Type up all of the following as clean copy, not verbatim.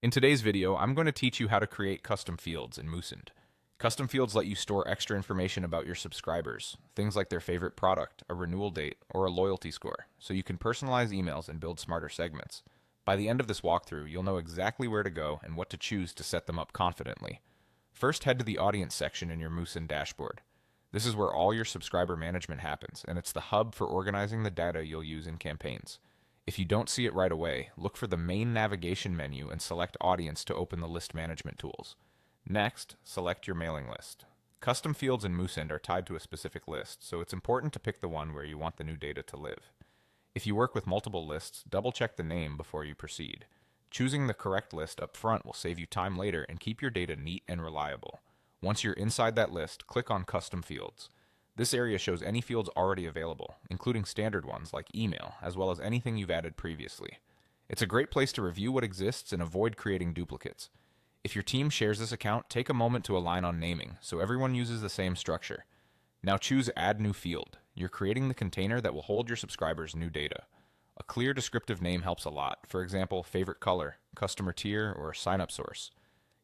In today's video, I'm going to teach you how to create custom fields in Moosend. Custom fields let you store extra information about your subscribers, things like their favorite product, a renewal date, or a loyalty score, so you can personalize emails and build smarter segments. By the end of this walkthrough, you'll know exactly where to go and what to choose to set them up confidently. First, head to the audience section in your Moosend dashboard. This is where all your subscriber management happens, and it's the hub for organizing the data you'll use in campaigns. If you don't see it right away, look for the main navigation menu and select Audience to open the list management tools. Next, select your mailing list. Custom fields in Moosend are tied to a specific list, so it's important to pick the one where you want the new data to live. If you work with multiple lists, double-check the name before you proceed. Choosing the correct list up front will save you time later and keep your data neat and reliable. Once you're inside that list, click on Custom Fields. This area shows any fields already available, including standard ones like email, as well as anything you've added previously. It's a great place to review what exists and avoid creating duplicates. If your team shares this account, take a moment to align on naming, so everyone uses the same structure. Now choose Add New Field. You're creating the container that will hold your subscribers' new data. A clear descriptive name helps a lot, for example, favorite color, customer tier, or sign-up source.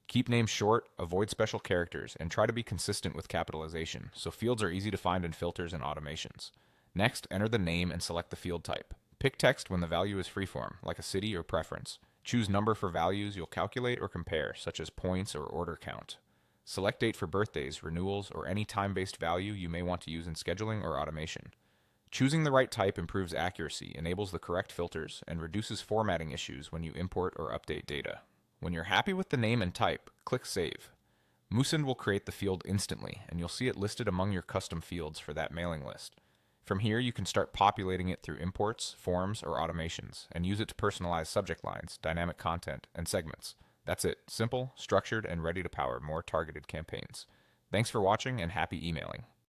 Keep names short, avoid special characters, and try to be consistent with capitalization, so fields are easy to find in filters and automations. Next, enter the name and select the field type. Pick text when the value is freeform, like a city or preference. Choose number for values you'll calculate or compare, such as points or order count. Select date for birthdays, renewals, or any time-based value you may want to use in scheduling or automation. Choosing the right type improves accuracy, enables the correct filters, and reduces formatting issues when you import or update data. When you're happy with the name and type, click Save. Moosend will create the field instantly, and you'll see it listed among your custom fields for that mailing list. From here, you can start populating it through imports, forms, or automations, and use it to personalize subject lines, dynamic content, and segments. That's it. Simple, structured, and ready to power more targeted campaigns. Thanks for watching, and happy emailing.